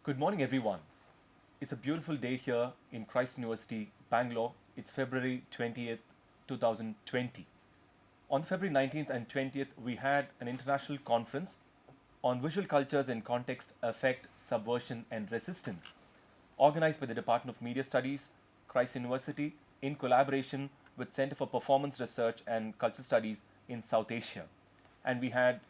Good morning, everyone. It's a beautiful day here in Christ University, Bangalore. It's February 20th, 2020. On February 19th and 20th, we had an international conference on visual cultures in context, affect, subversion, and resistance, organized by the Department of Media Studies, Christ University, in collaboration with Center for Performance Research and Culture Studies in South Asia. And we had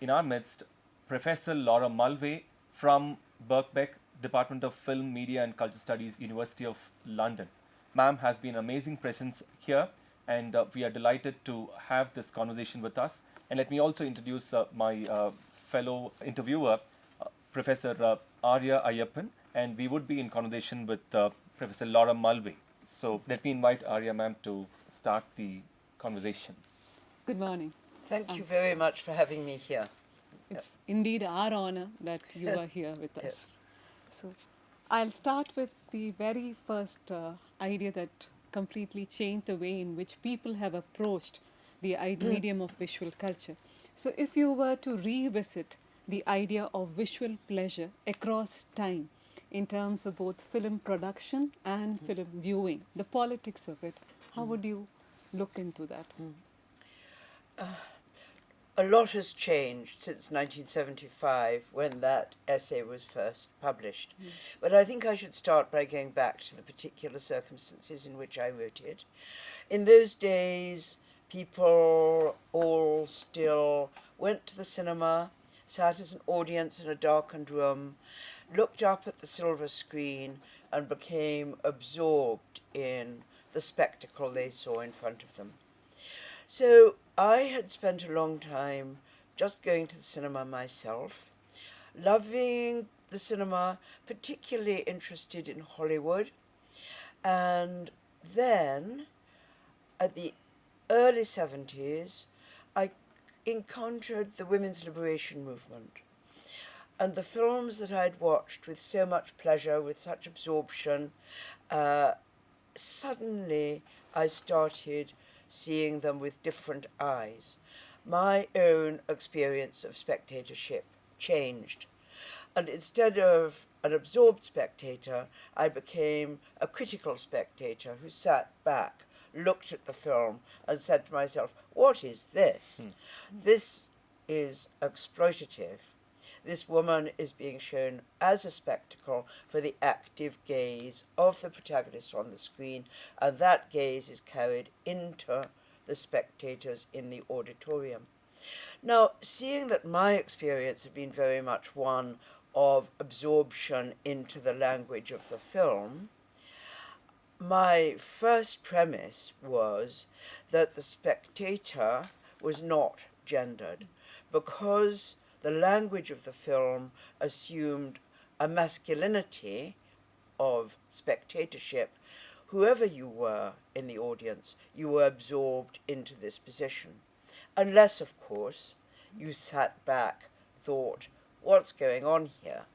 in our midst Professor Laura Mulvey from Birkbeck, Department of Film, Media and Culture Studies, University of London. Ma'am has been an amazing presence here, and we are delighted to have this conversation with us. And let me also introduce my fellow interviewer, Professor Arya Ayyappan, and we would be in conversation with Professor Laura Mulvey. So let me invite Arya ma'am to start the conversation. Good morning. Thank you very much for having me here. It's indeed our honor that you are here with us. Yes. So, I'll start with the very first idea that completely changed the way in which people have approached the medium of visual culture. So, if you were to revisit the idea of visual pleasure across time in terms of both film production and film viewing, the politics of it, how would you look into that? A lot has changed since 1975 when that essay was first published. But I think I should start by going back to the particular circumstances in which I wrote it. In those days, people all still went to the cinema, sat as an audience in a darkened room, looked up at the silver screen, and became absorbed in the spectacle they saw in front of them. So I had spent a long time just going to the cinema myself, loving the cinema, particularly interested in Hollywood. And then, at the early 70s, I encountered the women's liberation movement. And the films that I'd watched with so much pleasure, with such absorption, suddenly I started seeing them with different eyes. My own experience of spectatorship changed. And instead of an absorbed spectator, I became a critical spectator who sat back, looked at the film, and said to myself, what is this? This is exploitative. This woman is being shown as a spectacle for the active gaze of the protagonist on the screen, and that gaze is carried into the spectators in the auditorium. Now, seeing that my experience had been very much one of absorption into the language of the film, my first premise was that the spectator was not gendered, because the language of the film assumed a masculinity of spectatorship. Whoever you were in the audience, you were absorbed into this position. Unless, of course, you sat back, thought, what's going on here?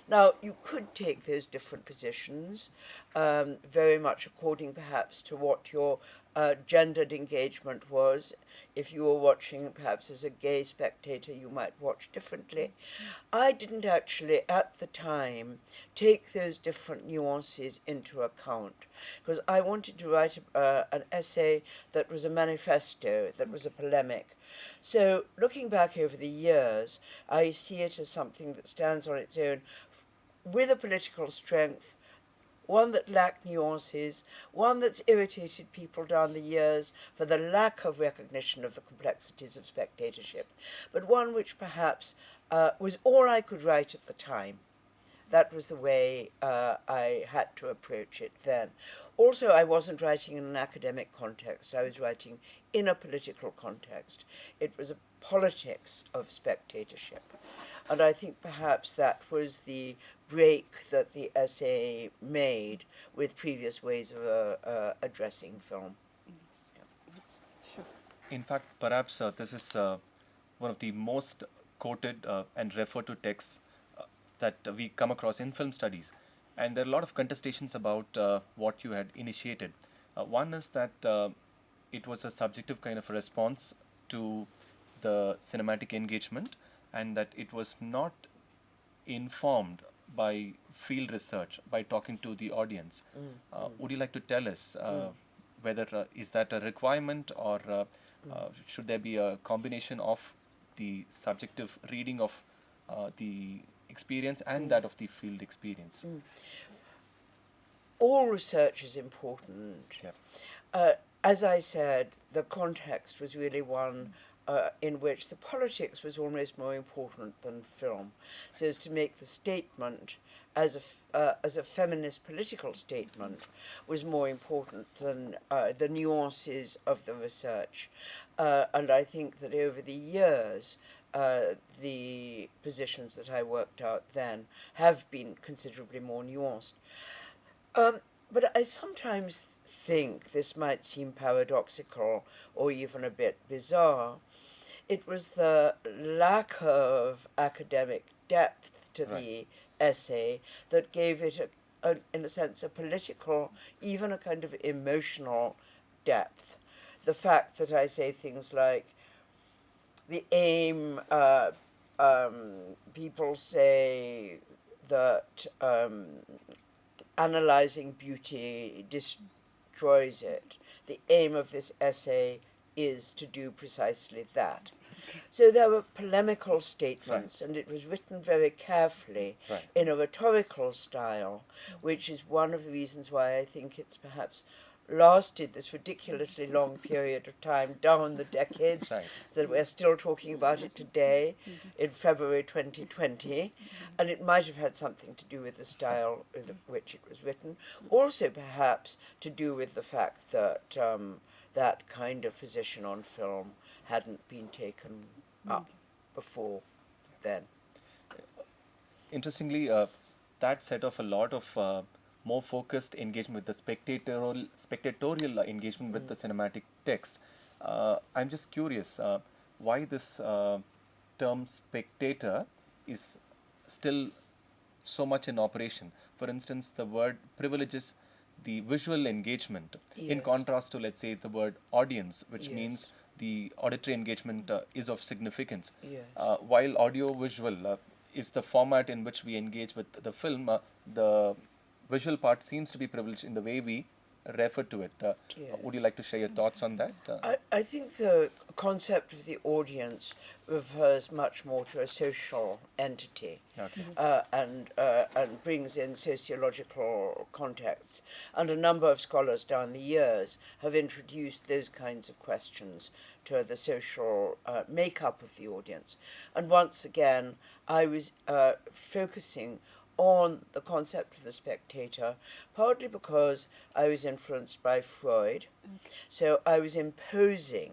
Now, you could take those different positions, very much according perhaps to what your gendered engagement was. If you were watching perhaps as a gay spectator, you might watch differently. I didn't actually, at the time, take those different nuances into account, because I wanted to write an essay that was a manifesto, that was a polemic. So, looking back over the years, I see it as something that stands on its own with a political strength, one that lacked nuances, one that's irritated people down the years for the lack of recognition of the complexities of spectatorship, but one which perhaps was all I could write at the time. That was the way I had to approach it then. Also, I wasn't writing in an academic context. I was writing in a political context. It was a politics of spectatorship. And I think perhaps that was the break that the essay made with previous ways of addressing film. Yes. Yes. Sure. In fact, perhaps this is one of the most quoted and referred to texts that we come across in film studies. And there are a lot of contestations about what you had initiated. One is that it was a subjective kind of a response to the cinematic engagement, and that it was not informed by field research, by talking to the audience. Would you like to tell us whether is that a requirement, or should there be a combination of the subjective reading of the experience and that of the field experience? All research is important. Yeah. As I said, the context was really one in which the politics was almost more important than film. So as to make the statement as a feminist political statement was more important than the nuances of the research. And I think that over the years, the positions that I worked out then have been considerably more nuanced. But I sometimes think this might seem paradoxical or even a bit bizarre. It was the lack of academic depth to the essay that gave it, in a sense, a political, even a kind of emotional depth. The fact that I say things like, the aim, people say that analyzing beauty destroys it. The aim of this essay is to do precisely that. So there were polemical statements, and it was written very carefully in a rhetorical style, which is one of the reasons why I think it's perhaps lasted this ridiculously long period of time down the decades, that we're still talking about it today in February 2020, and it might have had something to do with the style with which it was written, also perhaps to do with the fact that that kind of position on film hadn't been taken up before then. Interestingly, that set off a lot of more focused engagement with the spectatorial engagement with the cinematic text. I'm just curious why this term spectator is still so much in operation. For instance, the word privileges the visual engagement in contrast to, let's say, the word audience, which means the auditory engagement is of significance. While audio-visual is the format in which we engage with the film, the visual part seems to be privileged in the way we refer to it. Would you like to share your thoughts on that? I think the concept of the audience refers much more to a social entity, and brings in sociological contexts. And a number of scholars down the years have introduced those kinds of questions to the social makeup of the audience. And once again, I was focusing on the concept of the spectator, partly because I was influenced by Freud. So I was imposing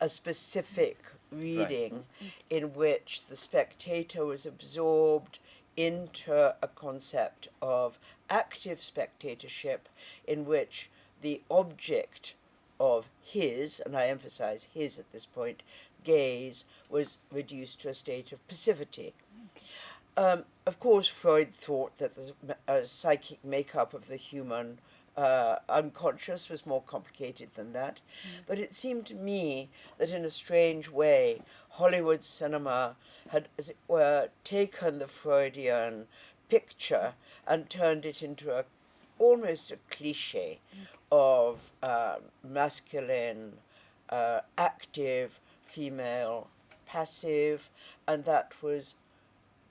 a specific reading in which the spectator was absorbed into a concept of active spectatorship, in which the object of his, and I emphasize his at this point, gaze was reduced to a state of passivity. Of course, Freud thought that the psychic makeup of the human unconscious was more complicated than that. But it seemed to me that in a strange way, Hollywood cinema had, as it were, taken the Freudian picture and turned it into almost a cliche of masculine, active, female, passive, and that was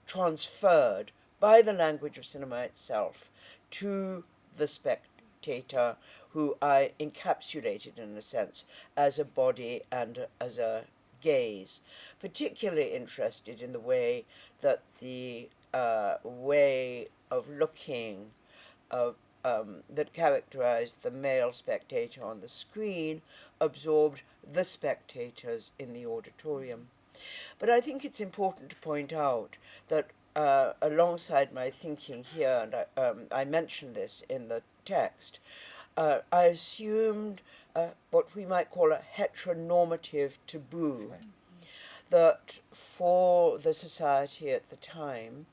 transferred by the language of cinema itself to the spectator, who I encapsulated in a sense as a body and as a gaze, particularly interested in the way that the way of looking of that characterized the male spectator on the screen absorbed the spectators in the auditorium. But I think it's important to point out that alongside my thinking here, and I mentioned this in the text, I assumed what we might call a heteronormative taboo, that for the society at the time,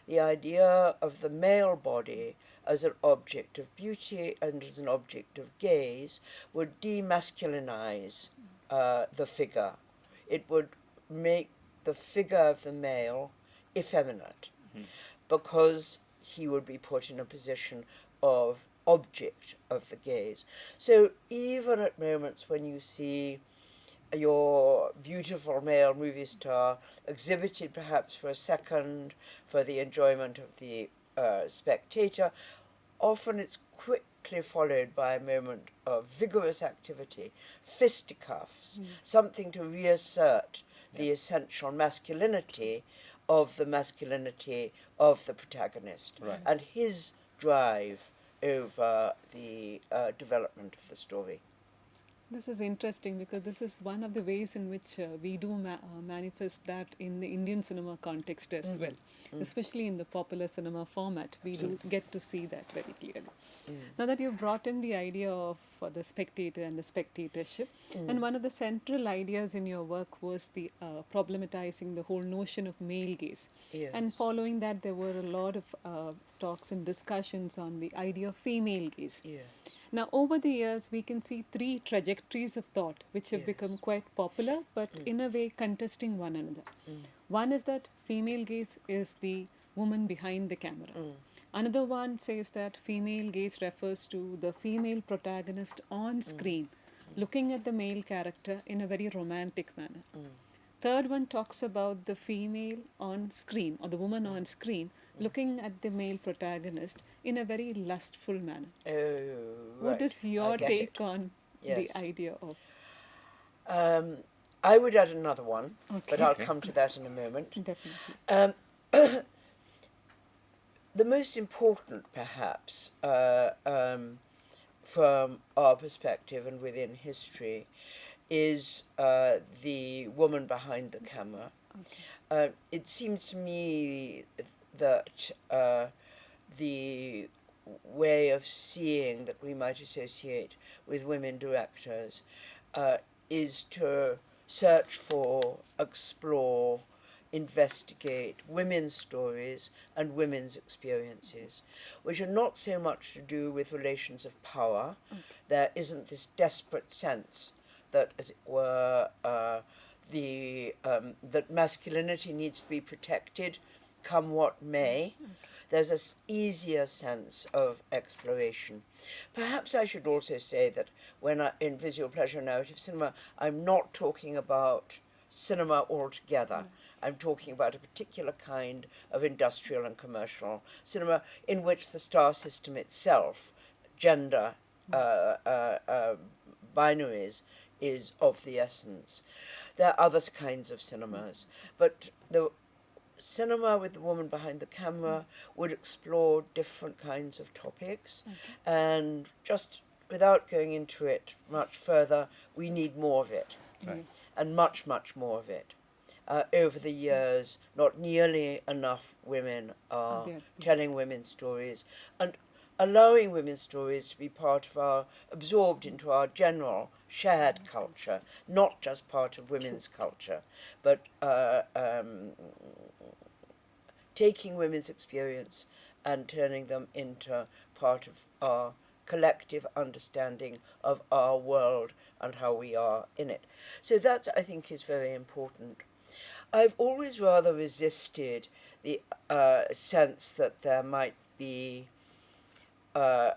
the idea of the male body as an object of beauty and as an object of gaze would demasculinize the figure. It would make the figure of the male effeminate. because he would be put in a position of object of the gaze. So even at moments when you see your beautiful male movie star exhibited perhaps for a second for the enjoyment of the spectator, often it's quickly followed by a moment of vigorous activity, fisticuffs, something to reassert the essential masculinity of the protagonist Right. and his drive over the development of the story. This is interesting because this is one of the ways in which we do manifest that in the Indian cinema context as well, especially in the popular cinema format. We do get to see that very clearly. Now that you've brought in the idea of the spectator and the spectatorship, and one of the central ideas in your work was the problematizing the whole notion of male gaze. Yes. And following that, there were a lot of talks and discussions on the idea of female gaze. Yeah. Now, over the years, we can see three trajectories of thought which have become quite popular, but in a way contesting one another. One is that female gaze is the woman behind the camera. Another one says that female gaze refers to the female protagonist on screen, looking at the male character in a very romantic manner. Third one talks about the female on screen, or the woman on screen, looking at the male protagonist in a very lustful manner. Oh, right. What is your I get take it. on Yes. the idea of... I would add another one, Okay. but I'll Okay. come to that in a moment. Definitely. The most important, perhaps, from our perspective and within history, is the woman behind the camera. Okay. It seems to me that the way of seeing that we might associate with women directors is to search for, explore, investigate women's stories and women's experiences, which are not so much to do with relations of power. Okay. There isn't this desperate sense that, as it were, that masculinity needs to be protected, come what may. Okay. There's an easier sense of exploration. Perhaps I should also say that in visual pleasure narrative cinema, I'm not talking about cinema altogether. I'm talking about a particular kind of industrial and commercial cinema in which the star system itself, gender binaries, is of the essence. There are other kinds of cinemas, but the cinema with the woman behind the camera would explore different kinds of topics, and just without going into it much further, we need more of it, Right. Yes. and much, much more of it. Over the years, not nearly enough women are Yeah. telling women's stories and allowing women's stories to be absorbed into our general shared culture, not just part of women's culture, but taking women's experience and turning them into part of our collective understanding of our world and how we are in it. So that, I think, is very important. I've always rather resisted the sense that there might be a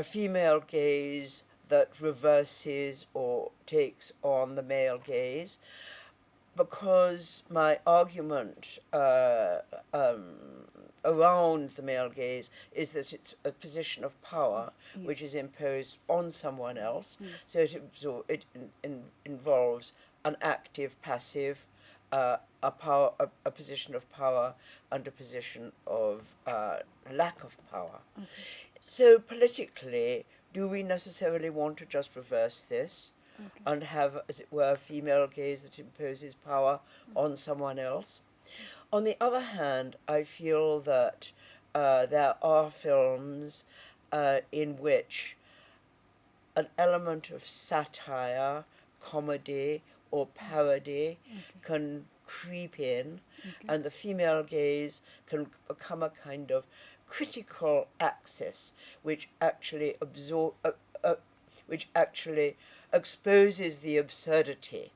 female gaze that reverses or takes on the male gaze, because my argument around the male gaze is that it's a position of power which is imposed on someone else. Yes. So it involves an active, passive, a position of power and a position of lack of power. Okay. So politically, do we necessarily want to just reverse this Okay. and have, as it were, a female gaze that imposes power on someone else? On the other hand, I feel that there are films in which an element of satire, comedy, or parody can creep in, and the female gaze can become a kind of critical axis which actually exposes the absurdity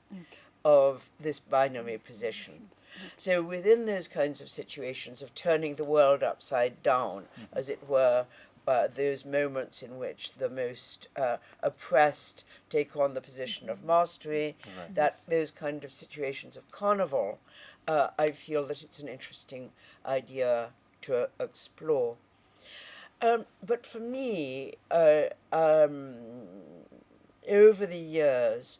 of this binary position. So within those kinds of situations of turning the world upside down, as it were, those moments in which the most oppressed take on the position of mastery, Right. that those kind of situations of carnival, I feel that it's an interesting idea to explore. But for me, over the years,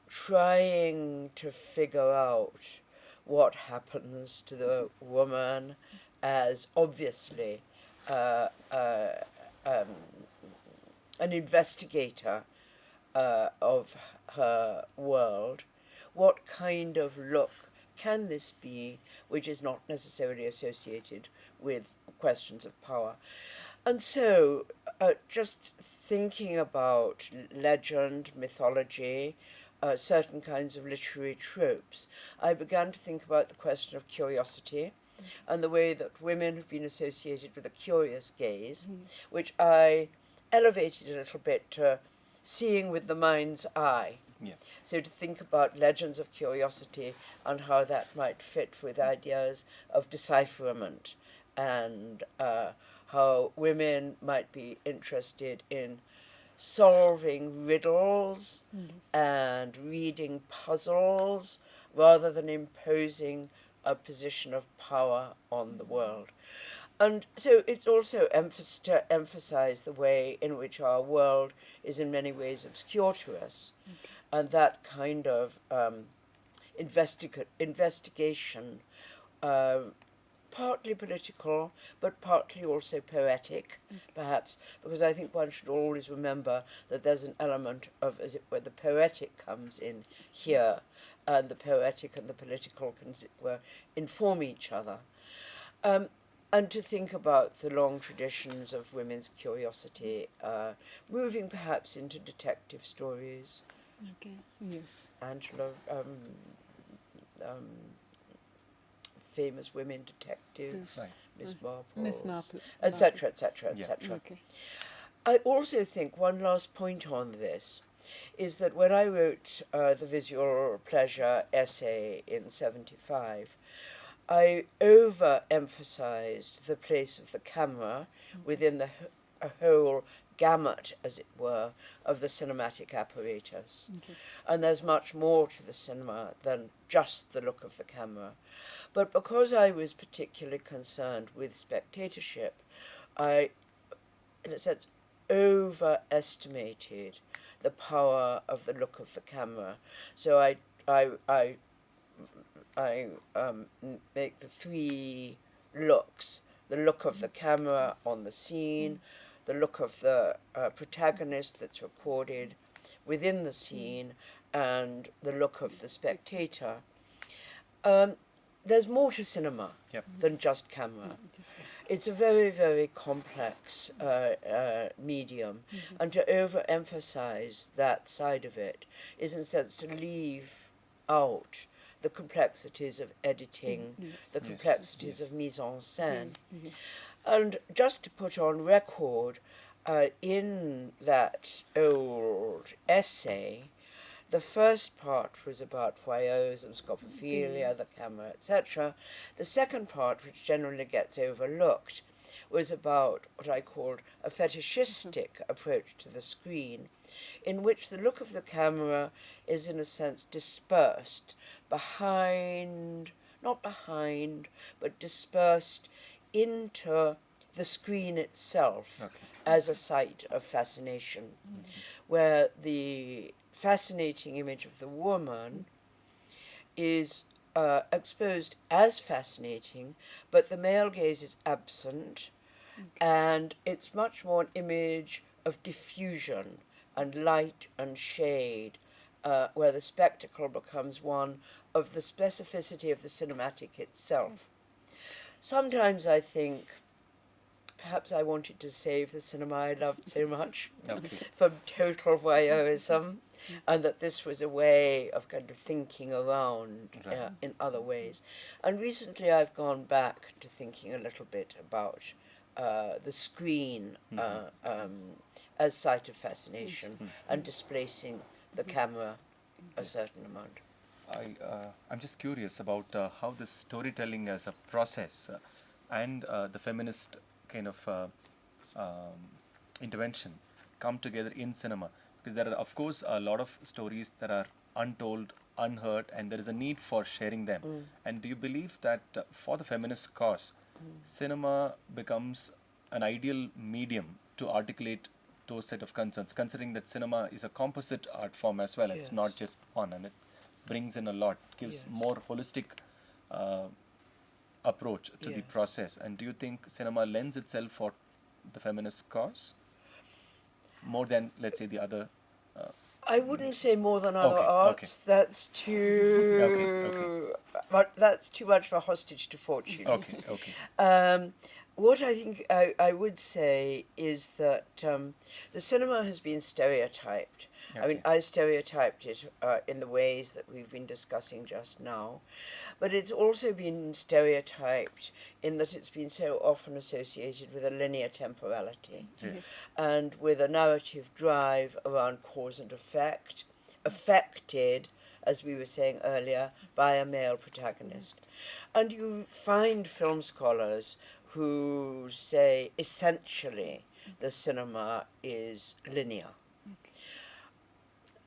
trying to figure out what happens to the woman as obviously an investigator of her world, what kind of look can this be which is not necessarily associated with questions of power? And so, just thinking about legend, mythology, certain kinds of literary tropes, I began to think about the question of curiosity and the way that women have been associated with a curious gaze, which I elevated a little bit to seeing with the mind's eye. Yeah. So to think about legends of curiosity and how that might fit with ideas of decipherment and how women might be interested in solving riddles and reading puzzles rather than imposing a position of power on the world. And so it's also to emphasize the way in which our world is in many ways obscure to us, and that kind of investigation, partly political, but partly also poetic, perhaps, because I think one should always remember that there's an element of, as it were, the poetic comes in here, and the poetic and the political can, as it were, inform each other. And to think about the long traditions of women's curiosity, moving perhaps into detective stories. Okay. Yes. Angela, famous women detectives, Right. Miss Marple, Miss Marple. etc., etc., Yeah. etc. Okay. I also think one last point on this is that when I wrote the visual pleasure essay in 75, I overemphasized the place of the camera within the whole gamut, as it were, of the cinematic apparatus. Okay. And there's much more to the cinema than just the look of the camera. But because I was particularly concerned with spectatorship, I, in a sense, overestimated the power of the look of the camera. So I make the three looks: the look of the camera on the scene, the look of the protagonist that's recorded within the scene, and the look of the spectator. There's more to cinema Yep. than just camera. Just, It's a very, very complex medium, and to overemphasize that side of it is, in a sense, to leave out the complexities of editing, yes. the Yes, complexities yes. of mise en scène. Yes. And just to put on record, in that old essay, the first part was about voyeurism, scopophilia, the camera, etc. The second part, which generally gets overlooked, was about what I called a fetishistic approach to the screen, in which the look of the camera is, in a sense, dispersed behind, not behind, but dispersed into the screen itself Okay. as a site of fascination, where the fascinating image of the woman is exposed as fascinating, but the male gaze is absent, and it's much more an image of diffusion and light and shade, where the spectacle becomes one of the specificity of the cinematic itself. Sometimes I think perhaps I wanted to save the cinema I loved so much Okay. from total voyeurism, and that this was a way of kind of thinking around Right. in other ways. And recently I've gone back to thinking a little bit about the screen as site of fascination and displacing the camera. a certain amount. I'm just curious about how this storytelling as a process and the feminist kind of intervention come together in cinema, because there are of course a lot of stories that are untold, unheard, and there is a need for sharing them. And do you believe that for the feminist cause, cinema becomes an ideal medium to articulate those set of concerns, considering that cinema is a composite art form as well? It's not Yes. just one, and it brings in a lot, gives Yes. more holistic uh, approach to the Yes. process. And do you think cinema lends itself for the feminist cause more than, let's say, the other? I wouldn't say more than other Okay, arts. That's too. Okay. But that's too much of a hostage to fortune. Okay. What I think I would say is that the cinema has been stereotyped. I mean, Okay. I stereotyped it in the ways that we've been discussing just now, but it's also been stereotyped in that it's been so often associated with a linear temporality Yes. and with a narrative drive around cause and effect, affected, as we were saying earlier, by a male protagonist. And you find film scholars who say essentially the cinema is linear.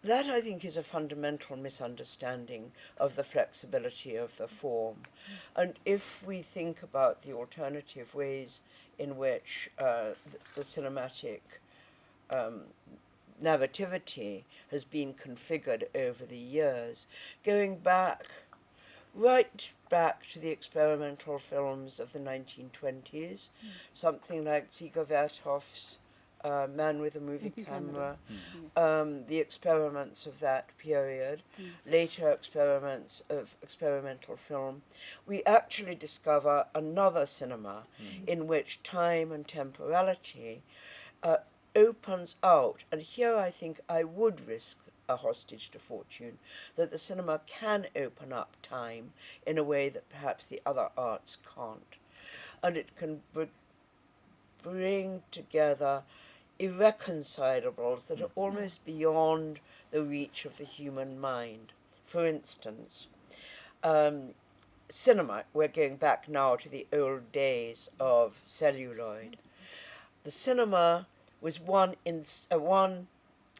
That, I think, is a fundamental misunderstanding of the flexibility of the form. And if we think about the alternative ways in which the cinematic narrativity has been configured over the years, going back, right back to the experimental films of the 1920s, something like Ziegler Verthoff's Man with a Movie Camera, the experiments of that period, later experiments of experimental film, we actually discover another cinema in which time and temporality opens out. And here I think I would risk a hostage to fortune, that the cinema can open up time in a way that perhaps the other arts can't. And it can bring together irreconcilables that are almost beyond the reach of the human mind. For instance, cinema, we're going back now to the old days of celluloid. The cinema was one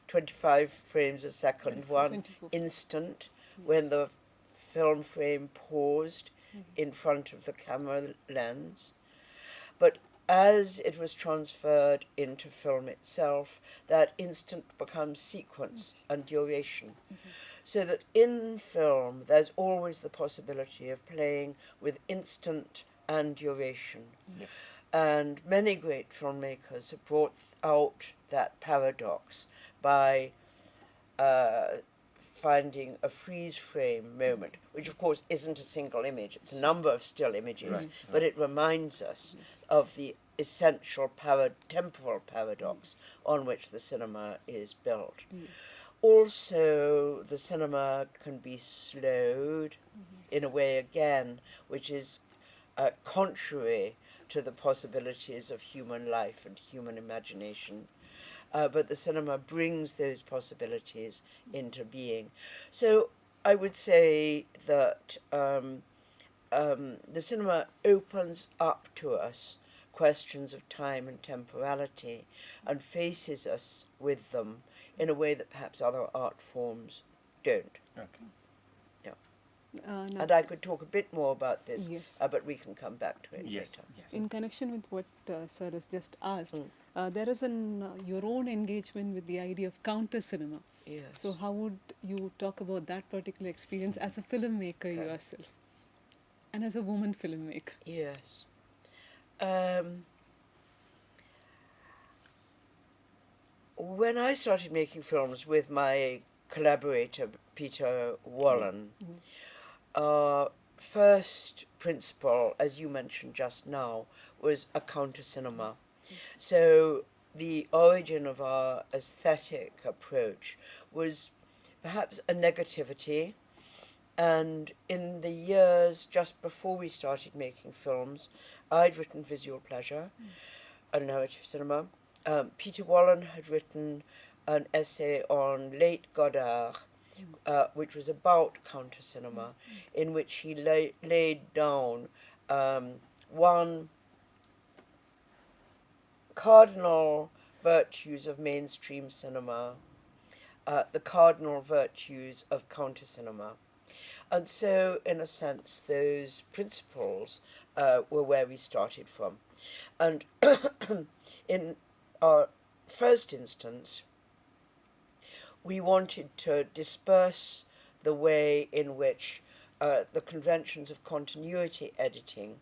25 frames a second, one 24. instant when the film frame paused in front of the camera lens. But as it was transferred into film itself, that instant becomes sequence and duration. So that in film, there's always the possibility of playing with instant and duration. Yes. And many great filmmakers have brought out that paradox by finding a freeze frame moment, which of course isn't a single image, it's a number of still images, Right. but it reminds us of the essential temporal paradox on which the cinema is built. Also, the cinema can be slowed in a way again, which is contrary to the possibilities of human life and human imagination. But the cinema brings those possibilities into being. So I would say that the cinema opens up to us questions of time and temporality and faces us with them in a way that perhaps other art forms don't. Okay. Now, And I could talk a bit more about this, Yes. But we can come back to it Yes. later. Yes. in connection with what Sir has just asked, there is your own engagement with the idea of counter cinema. Yes. So how would you talk about that particular experience as a filmmaker yourself and as a woman filmmaker? Yes. When I started making films with my collaborator, Peter Wallen, our first principle, as you mentioned just now, was a counter-cinema. So the origin of our aesthetic approach was perhaps a negativity, and in the years just before we started making films, I'd written Visual Pleasure, a narrative cinema. Peter Wallen had written an essay on late Godard which was about counter cinema, in which he laid down one cardinal virtues of mainstream cinema, the cardinal virtues of counter cinema. And so, in a sense, those principles were where we started from. And in our first instance, we wanted to disperse the way in which the conventions of continuity editing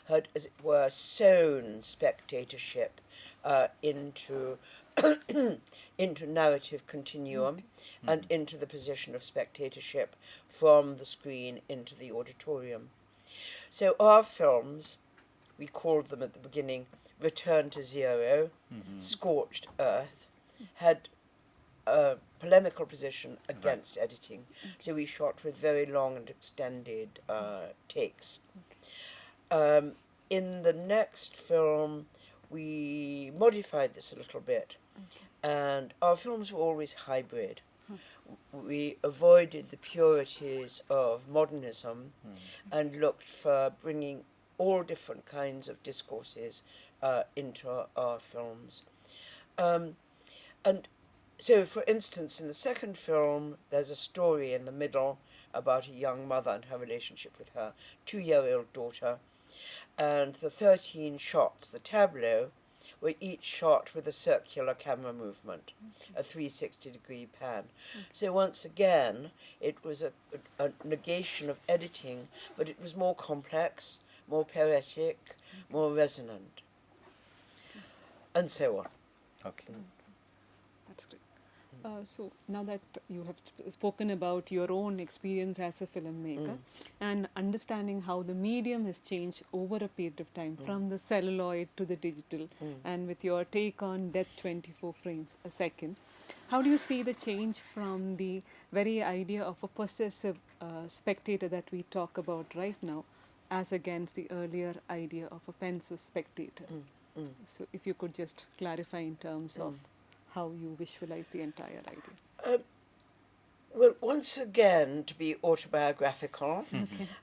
had, as it were, sewn spectatorship into into narrative continuum and into the position of spectatorship from the screen into the auditorium. So our films, we called them at the beginning Return to Zero, Scorched Earth, had a polemical position against editing. So we shot with very long and extended takes. In the next film, we modified this a little bit, and our films were always hybrid. We avoided the purities of modernism and looked for bringing all different kinds of discourses into our films. And so, for instance, in the second film, there's a story in the middle about a young mother and her relationship with her 2-year-old daughter. And the 13 shots, the tableau, were each shot with a circular camera movement, a 360-degree pan. So once again, it was a negation of editing, but it was more complex, more poetic, more resonant, and so on. Okay. That's great. So now that you have spoken about your own experience as a filmmaker and understanding how the medium has changed over a period of time from the celluloid to the digital, and with your take on Death 24 frames a second, how do you see the change from the very idea of a possessive spectator that we talk about right now as against the earlier idea of a pensive spectator? So if you could just clarify in terms of how you visualize the entire idea. Well, once again, to be autobiographical,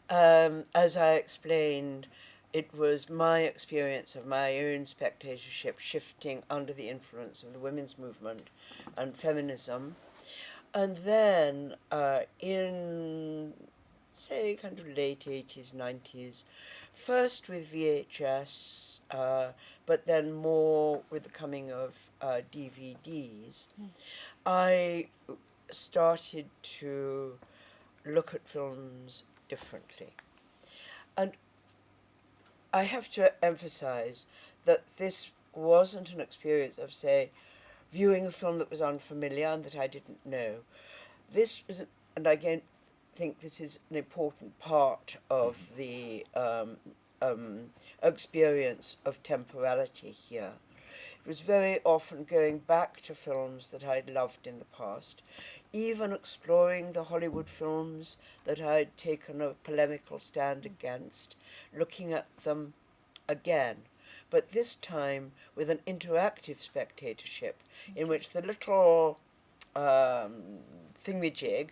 as I explained, it was my experience of my own spectatorship shifting under the influence of the women's movement and feminism. And then in, say, kind of late 80s, 90s, first with VHS, but then more with the coming of DVDs, I started to look at films differently. And I have to emphasize that this wasn't an experience of, say, viewing a film that was unfamiliar and that I didn't know. This was, and I think this is an important part of the experience of temporality here. It was very often going back to films that I'd loved in the past, even exploring the Hollywood films that I'd taken a polemical stand against, looking at them again, but this time with an interactive spectatorship in which the little thingamajig,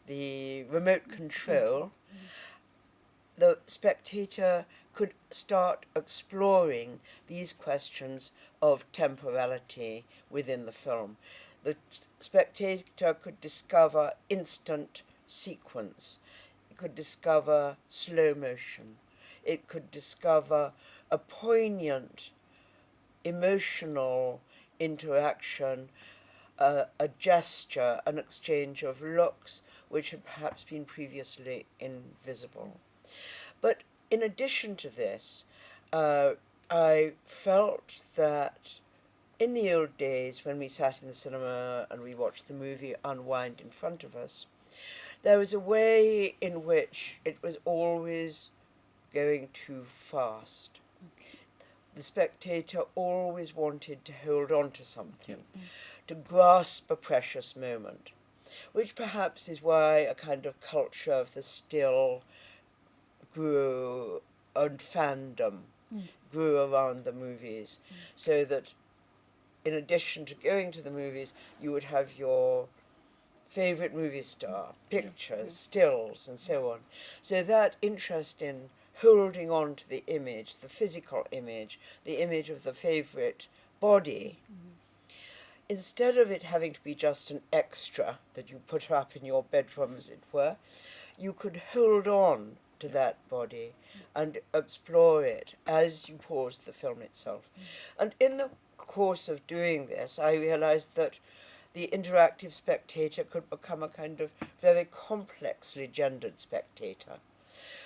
the remote control, the spectator could start exploring these questions of temporality within the film. The spectator could discover instant sequence. It could discover slow motion. It could discover a poignant, emotional interaction, a gesture, an exchange of looks which had perhaps been previously invisible. But in addition to this, I felt that in the old days when we sat in the cinema and we watched the movie unwind in front of us, there was a way in which it was always going too fast. The spectator always wanted to hold on to something, to grasp a precious moment, which perhaps is why a kind of culture of the still grew, and fandom grew around the movies, so that in addition to going to the movies, you would have your favourite movie star, pictures, stills, and so on. So that interest in holding on to the image, the physical image, the image of the favourite body, instead of it having to be just an extra that you put up in your bedroom, as it were, you could hold on to that body and explore it as you pause the film itself. And in the course of doing this, I realised that the interactive spectator could become a kind of very complexly gendered spectator,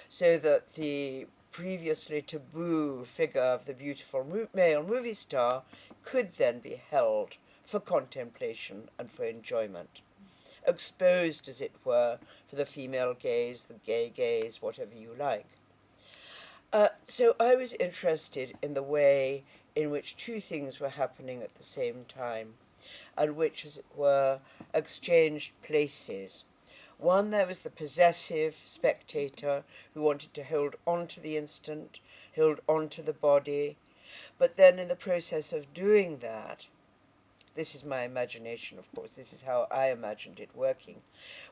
so that the previously taboo figure of the beautiful male movie star could then be held for contemplation and for enjoyment, exposed, as it were, for the female gaze, the gay gaze, whatever you like. So I was interested in the way in which two things were happening at the same time, and which, as it were, exchanged places. One, there was the possessive spectator who wanted to hold on to the instant, hold on to the body, but then in the process of doing that, this is my imagination, of course, this is how I imagined it working,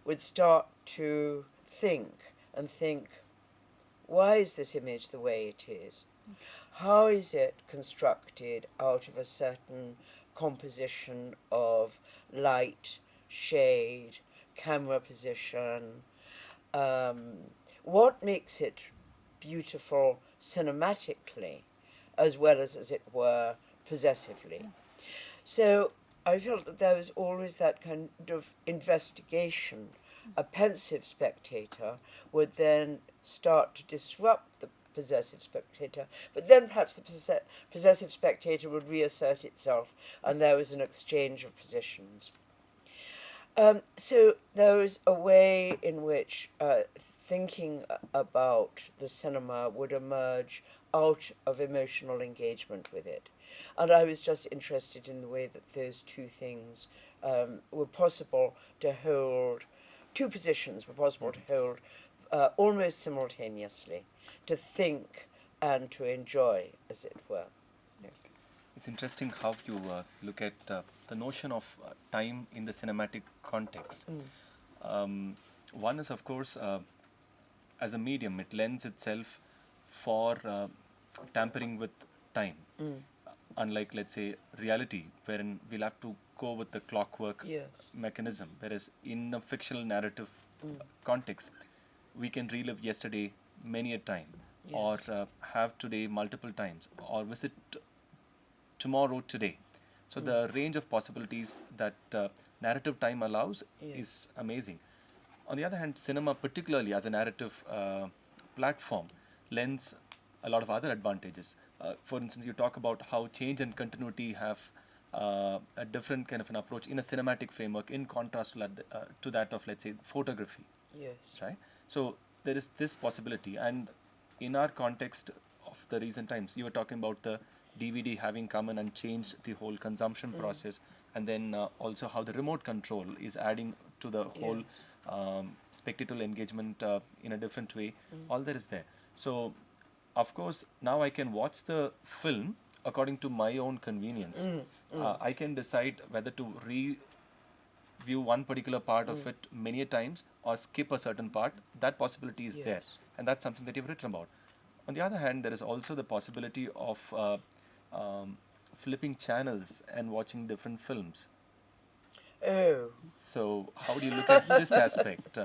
would start to think, why is this image the way it is? How is it constructed out of a certain composition of light, shade, camera position? What makes it beautiful cinematically, as well as it were, possessively? So I felt that there was always that kind of investigation. A pensive spectator would then start to disrupt the possessive spectator, but then perhaps the possessive spectator would reassert itself, and there was an exchange of positions. So there was a way in which thinking about the cinema would emerge out of emotional engagement with it. And I was just interested in the way that those two things were possible to hold, two positions were possible to hold almost simultaneously, to think and to enjoy, as it were. Yeah. It's interesting how you look at the notion of time in the cinematic context. One is, of course, as a medium, it lends itself for tampering with time. Unlike, let's say, reality, wherein we'll have to go with the clockwork mechanism, whereas in a fictional narrative context, we can relive yesterday many a time, or have today multiple times, or visit tomorrow today. So the range of possibilities that narrative time allows is amazing. On the other hand, cinema, particularly as a narrative platform, lends a lot of other advantages. For instance, you talk about how change and continuity have a different kind of an approach in a cinematic framework in contrast to that of, let's say, photography. Yes. Right? So there is this possibility. And in our context of the recent times, you were talking about the DVD having come in and changed the whole consumption process, and then also how the remote control is adding to the whole spectator engagement in a different way. All that is there. So, of course, now I can watch the film according to my own convenience. I can decide whether to review one particular part of it many a times or skip a certain part. That possibility is there, and that's something that you've written about. On the other hand, there is also the possibility of flipping channels and watching different films. Oh. So how do you look at this aspect?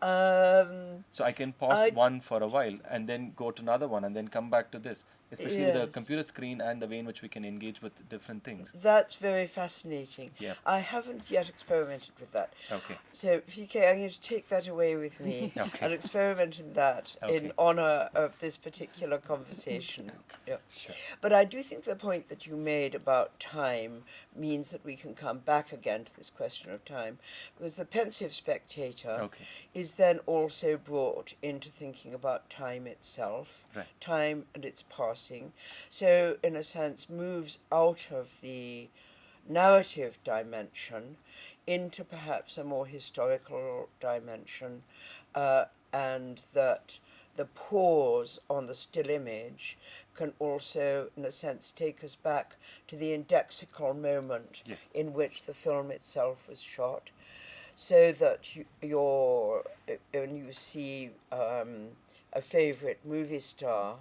So I can pause one for a while and then go to another one and then come back to this, especially the computer screen and the way in which we can engage with different things. That's very fascinating. Yeah. I haven't yet experimented with that. Okay. So, PK, I'm going to take that away with me and experiment in that in honour of this particular conversation. Yeah. Sure. But I do think the point that you made about time means that we can come back again to this question of time, because the pensive spectator is then also brought into thinking about time itself, time and its passing. So, in a sense, moves out of the narrative dimension into perhaps a more historical dimension, and that the pause on the still image can also, in a sense, take us back to the indexical moment in which the film itself was shot. so that when you see a favorite movie star,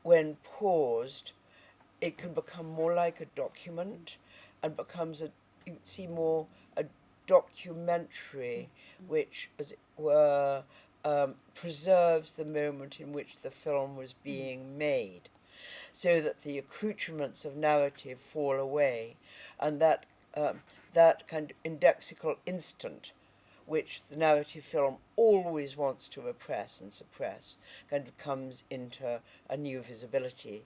when paused, it can become more like a document and you see more a documentary, which, as it were, preserves the moment in which the film was being made, so that the accoutrements of narrative fall away, and that kind of indexical instant, which the narrative film always wants to repress and suppress, kind of comes into a new visibility.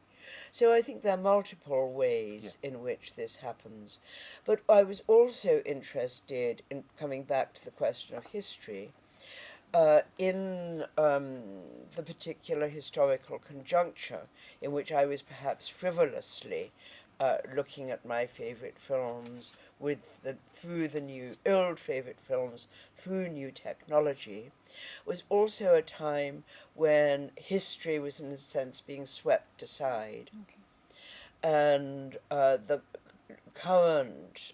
So I think there are multiple ways in which this happens. But I was also interested in coming back to the question of history, in the particular historical conjuncture in which I was perhaps frivolously looking at my favourite films through the new old favourite films through new technology, was also a time when history was in a sense being swept aside, and the current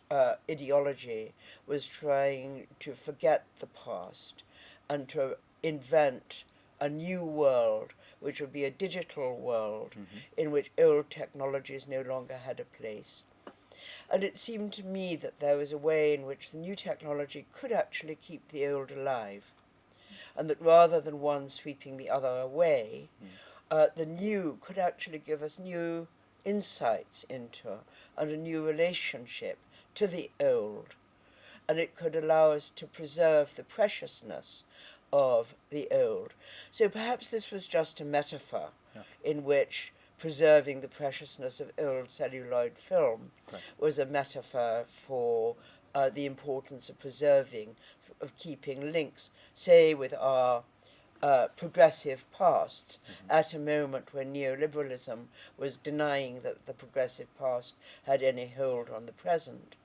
ideology was trying to forget the past and to invent a new world, which would be a digital world in which old technologies no longer had a place. And it seemed to me that there was a way in which the new technology could actually keep the old alive, and that rather than one sweeping the other away, the new could actually give us new insights into and a new relationship to the old, and it could allow us to preserve the preciousness of the old. So perhaps this was just a metaphor in which preserving the preciousness of old celluloid film was a metaphor for the importance of preserving, of keeping links, say, with our progressive pasts, at a moment when neoliberalism was denying that the progressive past had any hold on the present.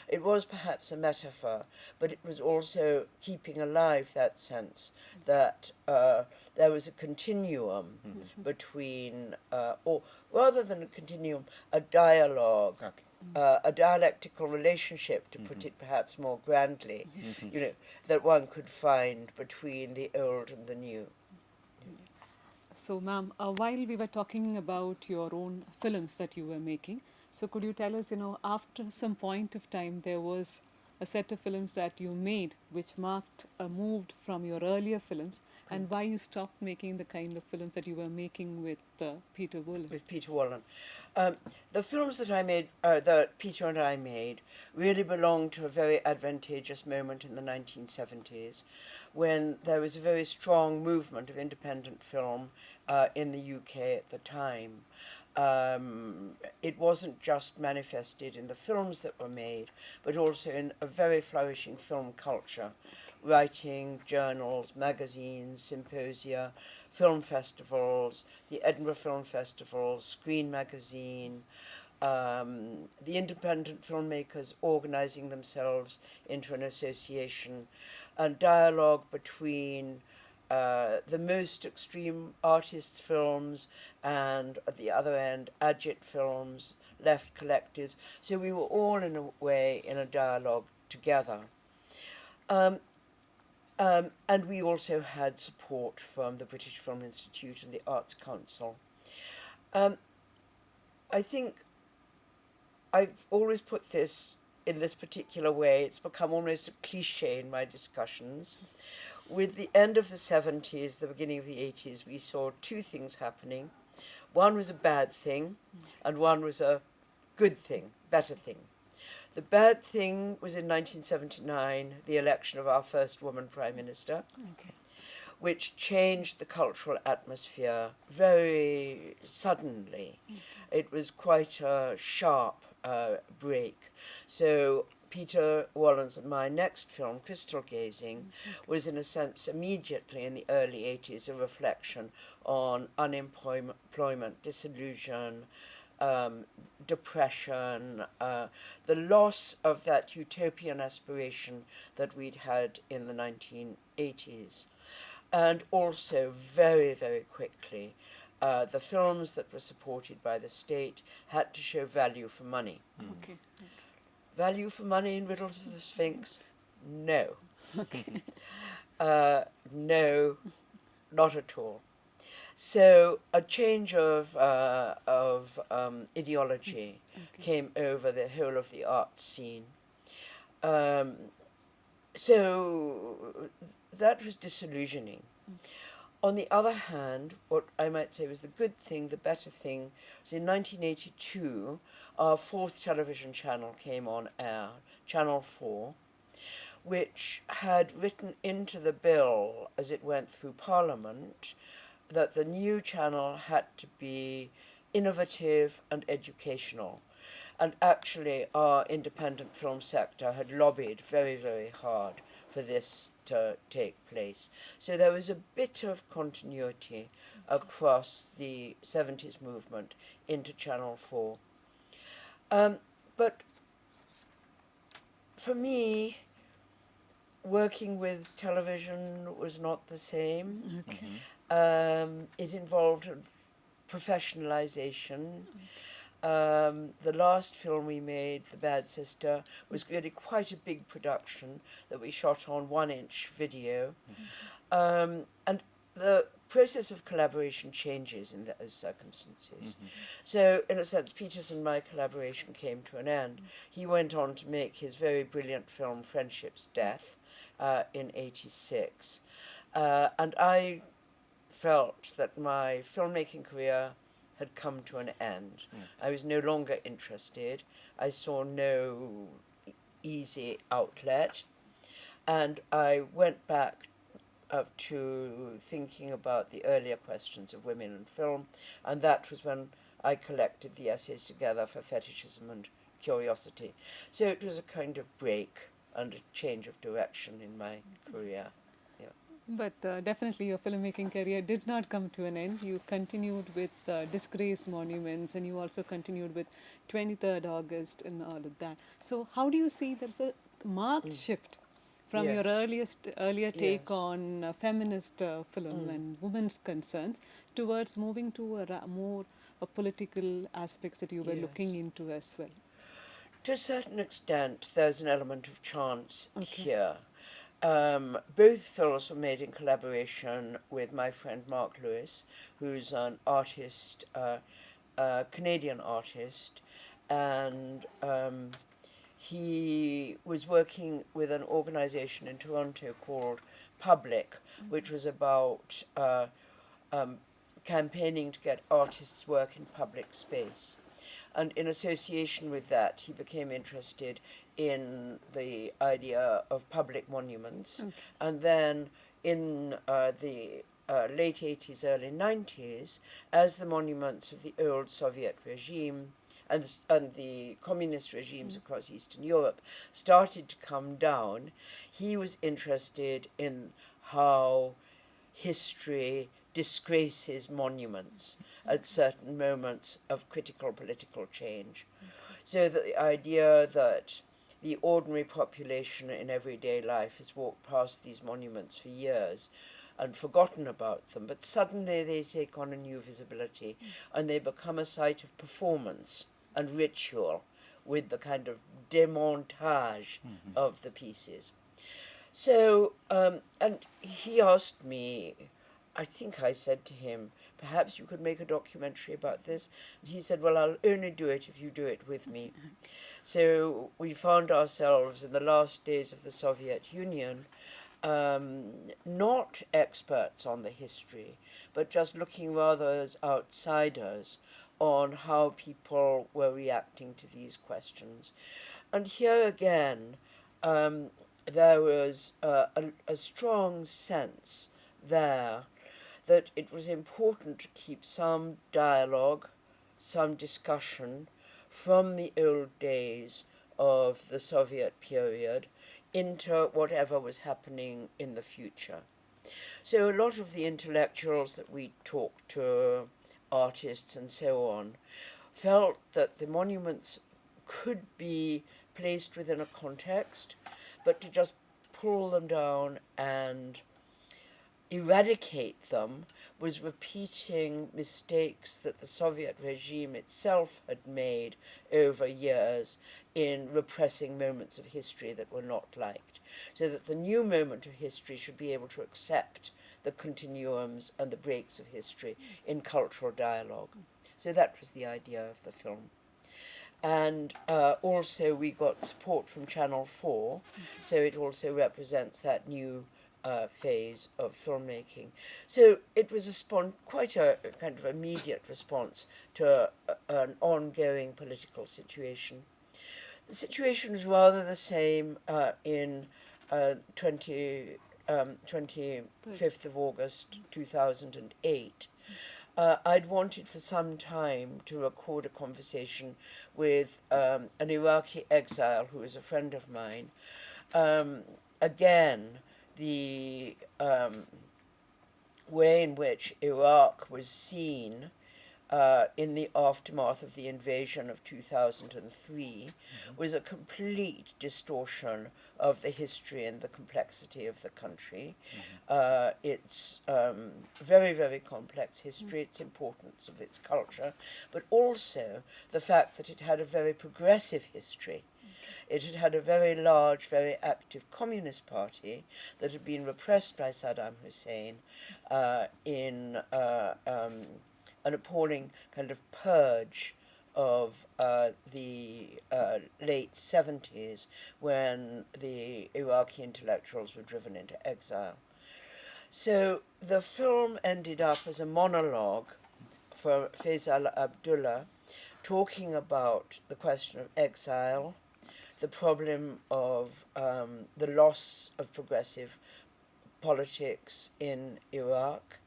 It was perhaps a metaphor, but it was also keeping alive that sense that there was a continuum between, or rather than a continuum, a dialogue, a dialectical relationship, to put it perhaps more grandly, that one could find between the old and the new. So, ma'am, while we were talking about your own films that you were making, so could you tell us, after some point of time, there was a set of films that you made which marked a move from your earlier films, and why you stopped making the kind of films that you were making with Peter Wollen? With Peter Wollen. The films that I made, that Peter and I made, really belong to a very advantageous moment in the 1970s, when there was a very strong movement of independent film in the UK at the time. It wasn't just manifested in the films that were made, but also in a very flourishing film culture, writing, journals, magazines, symposia, film festivals, the Edinburgh Film Festival, Screen Magazine, the independent filmmakers organising themselves into an association, and dialogue between the most extreme artists' films and, at the other end, agit films, left collectives. So we were all, in a way, in a dialogue together. And we also had support from the British Film Institute and the Arts Council. I think I've always put this in this particular way. It's become almost a cliche in my discussions. With the end of the 70s, the beginning of the 80s, we saw two things happening. One was a bad thing, and one was a good thing, better thing. The bad thing was in 1979, the election of our first woman Prime Minister, which changed the cultural atmosphere very suddenly. It was quite a sharp break. So Peter Wollen's and my next film, Crystal Gazing, was in a sense immediately in the early 80s a reflection on unemployment, disillusion, depression, the loss of that utopian aspiration that we'd had in the 1980s. And also, very, very quickly, the films that were supported by the state had to show value for money. Value for money in Riddles of the Sphinx? No. No, not at all. So a change of ideology came over the whole of the art scene. Um, so that was disillusioning. On the other hand, what I might say was the good thing, the better thing, was in 1982, our fourth television channel came on air, Channel 4, which had written into the bill as it went through Parliament that the new channel had to be innovative and educational. And actually, our independent film sector had lobbied very, very hard for this to take place. So there was a bit of continuity across the 70s movement into Channel 4. But for me, working with television was not the same. It involved professionalization. The last film we made, The Bad Sister, was really quite a big production that we shot on 1-inch video. And the process of collaboration changes in those circumstances. So, in a sense, Peter's and my collaboration came to an end. He went on to make his very brilliant film, Friendship's Death, in 86. And I felt that my filmmaking career had come to an end. I was no longer interested. I saw no easy outlet. And I went back to thinking about the earlier questions of women in film, and that was when I collected the essays together for Fetishism and Curiosity. So it was a kind of break and a change of direction in my career. But definitely your filmmaking career did not come to an end. You continued with Disgraced Monuments, and you also continued with 23rd August and all of that. So how do you see there's a marked shift from your earlier take on feminist film and women's concerns towards moving to a more political aspects that you were looking into as well? To a certain extent, there's an element of chance here. Both films were made in collaboration with my friend Mark Lewis, who's an artist, Canadian artist, and he was working with an organization in Toronto called Public, which was about campaigning to get artists' work in public space. And in association with that, he became interested in the idea of public monuments. And then in the late 80s, early 90s, as the monuments of the old Soviet regime and the communist regimes across Eastern Europe started to come down, he was interested in how history disgraces monuments at certain moments of critical political change. So that the idea that the ordinary population in everyday life has walked past these monuments for years and forgotten about them, but suddenly they take on a new visibility and they become a site of performance and ritual with the kind of demontage of the pieces. So, and he asked me, I think I said to him, perhaps you could make a documentary about this. And he said, well, I'll only do it if you do it with me. So we found ourselves in the last days of the Soviet Union, not experts on the history, but just looking rather as outsiders on how people were reacting to these questions. And here again, there was a strong sense there that it was important to keep some dialogue, some discussion from the old days of the Soviet period into whatever was happening in the future. So a lot of the intellectuals that we talked to, artists and so on, felt that the monuments could be placed within a context, but to just pull them down and eradicate them was repeating mistakes that the Soviet regime itself had made over years in repressing moments of history that were not liked, so that the new moment of history should be able to accept the continuums and the breaks of history in cultural dialogue. So that was the idea of the film. And also we got support from Channel 4, so it also represents that new phase of filmmaking. So it was quite a kind of immediate response to an ongoing political situation. The situation was rather the same in 25th of August 2008. I'd wanted for some time to record a conversation with an Iraqi exile who is a friend of mine. Again, the way in which Iraq was seen in the aftermath of the invasion of 2003 was a complete distortion of the history and the complexity of the country. Its very, very complex history, its importance of its culture, but also the fact that it had a very progressive history. It had had a very large, very active communist party that had been repressed by Saddam Hussein in an appalling kind of purge of the late 70s, when the Iraqi intellectuals were driven into exile. So the film ended up as a monologue for Faisal Abdullah, talking about the question of exile, the problem of the loss of progressive politics in Iraq,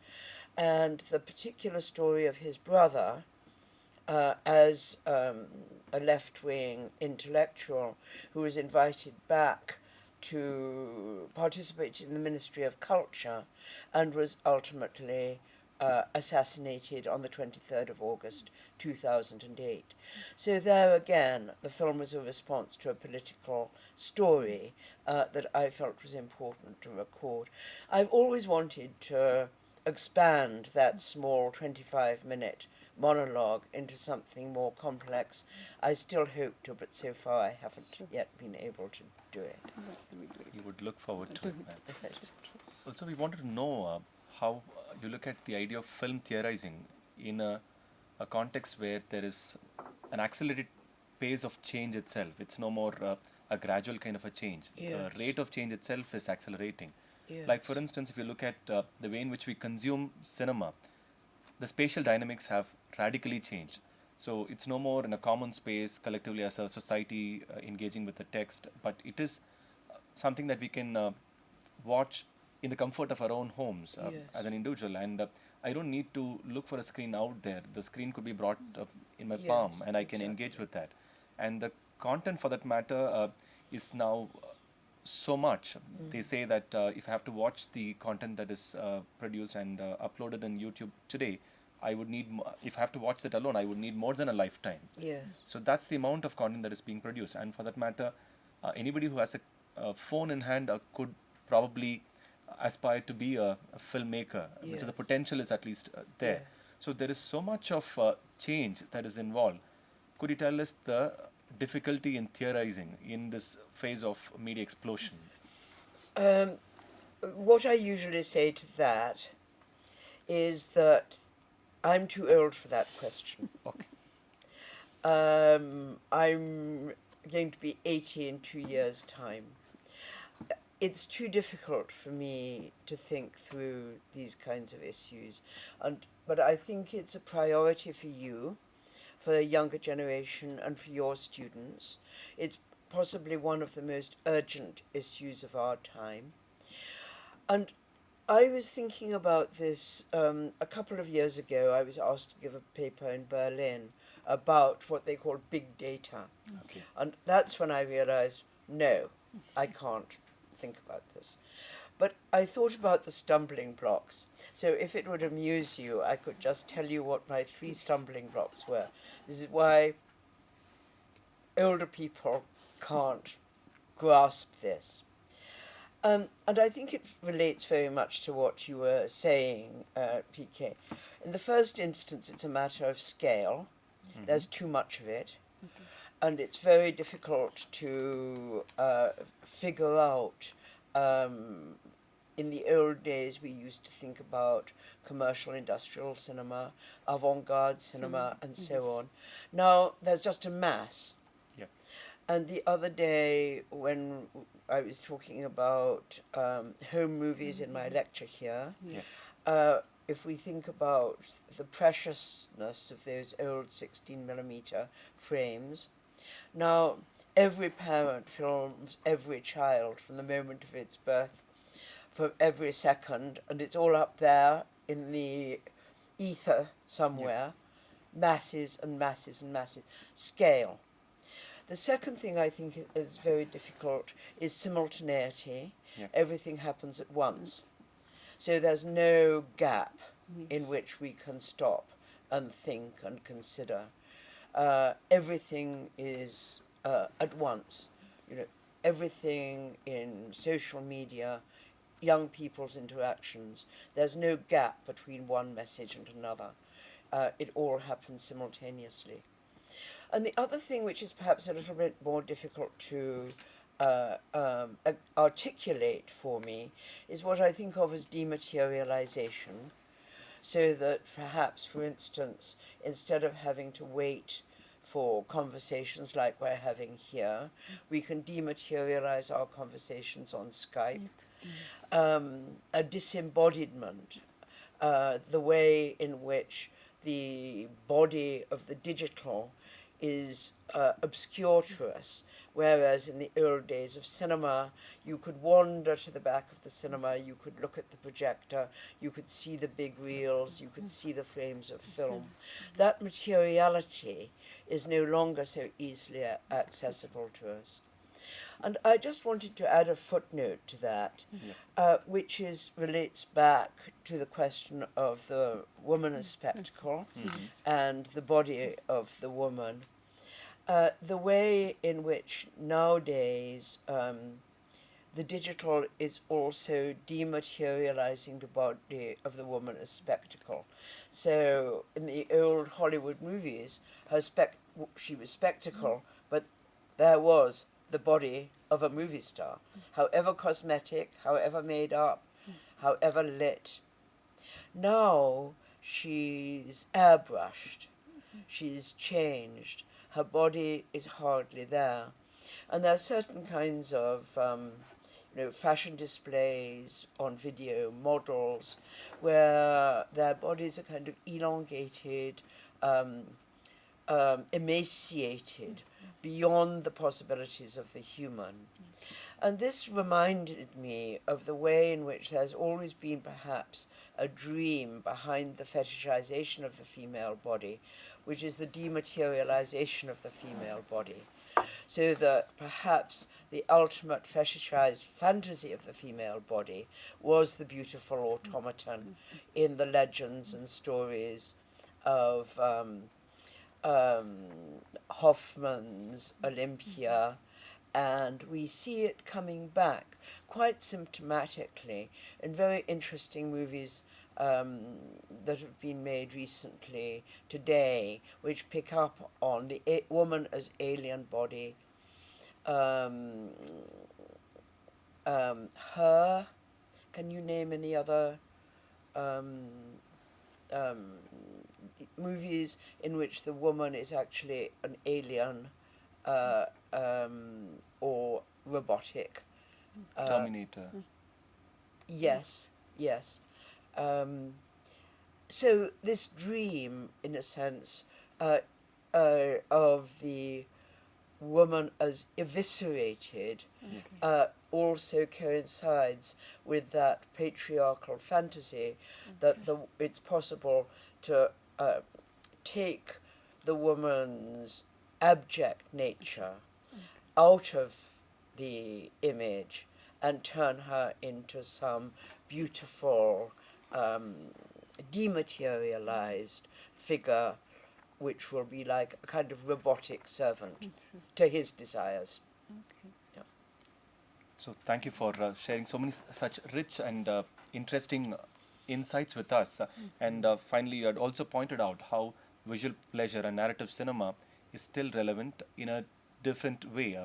and the particular story of his brother as a left-wing intellectual who was invited back to participate in the Ministry of Culture and was ultimately assassinated on the 23rd of August 2008. So there again, the film was a response to a political story that I felt was important to record. I've always wanted to expand that small 25-minute monologue into something more complex. I still hope to, but so far I haven't yet been able to do it. You would look forward to it. Also, we wanted to know how you look at the idea of film theorizing in a context where there is an accelerated pace of change itself. It's no more a gradual kind of a change. Yes. The rate of change itself is accelerating. Yes. Like, for instance, if you look at the way in which we consume cinema, the spatial dynamics have radically changed. So it's no more in a common space collectively as a society engaging with the text, but it is something that we can watch in the comfort of our own homes Yes. as an individual. And I don't need to look for a screen out there. The screen could be brought in my Yes, palm, and I can exactly. engage with that. And the content, for that matter, is now so much. They say that if I have to watch the content that is produced and uploaded on YouTube today, I would need, if I have to watch that alone, I would need more than a lifetime. Yes. So that's the amount of content that is being produced. And for that matter, anybody who has a phone in hand could probably aspire to be a filmmaker. Yes. So the potential is at least there. Yes. So there is so much of change that is involved. Could you tell us the difficulty in theorizing in this phase of media explosion? What I usually say to that is that I'm too old for that question. Okay. I'm going to be 80 in 2 years' time. It's too difficult for me to think through these kinds of issues, but I think it's a priority for you, for the younger generation, and for your students. It's possibly one of the most urgent issues of our time. And I was thinking about this a couple of years ago. I was asked to give a paper in Berlin about what they call big data. Okay. And that's when I realized, no, I can't think about this. But I thought about the stumbling blocks. So if it would amuse you, I could just tell you what my 3 stumbling blocks were. This is why older people can't grasp this. And I think it relates very much to what you were saying, PK. In the first instance, it's a matter of scale. There's too much of it. And it's very difficult to figure out. In the old days, we used to think about commercial industrial cinema, avant-garde cinema, and so on. Now, there's just a mass. Yeah. And the other day, when I was talking about home movies in my lecture here, Yes. if we think about the preciousness of those old 16mm frames, now every parent films every child from the moment of its birth, for every second, and it's all up there in the ether somewhere, masses and masses and masses, scale. The second thing I think is very difficult is simultaneity. Yeah. Everything happens at once. So there's no gap in Yes. which we can stop and think and consider. Everything is at once. You know, everything in social media, young people's interactions, there's no gap between one message and another. It all happens simultaneously. And the other thing, which is perhaps a little bit more difficult to articulate for me, is what I think of as dematerialization. So that perhaps, for instance, instead of having to wait for conversations like we're having here, we can dematerialize our conversations on Skype. A disembodiment, the way in which the body of the digital is obscure to us, whereas in the old days of cinema, you could wander to the back of the cinema, you could look at the projector, you could see the big reels, you could see the frames of film. That materiality is no longer so easily accessible to us. And I just wanted to add a footnote to that, which relates back to the question of the woman as spectacle and the body of the woman. The way in which nowadays the digital is also dematerializing the body of the woman as spectacle. So in the old Hollywood movies, she was spectacle, but there was the body of a movie star, however cosmetic, however made up, however lit. Now she's airbrushed, she's changed, her body is hardly there. And there are certain kinds of fashion displays on video, models, where their bodies are kind of elongated, emaciated, beyond the possibilities of the human. And this reminded me of the way in which there's always been perhaps a dream behind the fetishization of the female body, which is the dematerialization of the female body. So that perhaps the ultimate fetishized fantasy of the female body was the beautiful automaton in the legends and stories of Hoffman's Olympia, and we see it coming back quite symptomatically in very interesting movies that have been made recently today, which pick up on the woman as alien body. Her, can you name any other movies in which the woman is actually an alien or robotic? Terminator. Yes, yes. So this dream, in a sense, of the woman as eviscerated also coincides with that patriarchal fantasy that it's possible to take the woman's abject nature out of the image and turn her into some beautiful, dematerialized figure, which will be like a kind of robotic servant to his desires. Okay. Yeah. So thank you for sharing so many such rich and interesting insights with us. And finally, you had also pointed out how visual pleasure and narrative cinema is still relevant in a different way.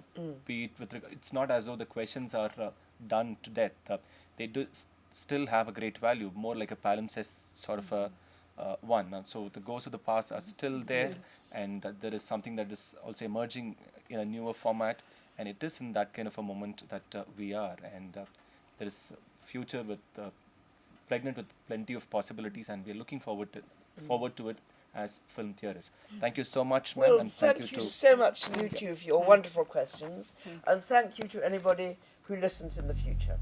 Be it with it's not as though the questions are done to death. They do still have a great value, more like a palimpsest sort of a one. So the ghosts of the past are still there, and there is something that is also emerging in a newer format, and it is in that kind of a moment that we are, and there is a future with pregnant with plenty of possibilities, and we are looking forward to it as film theorists. Thank you so much, ma'am, Well, and thank you to so much to you two for your wonderful questions, and thank you to anybody who listens in the future.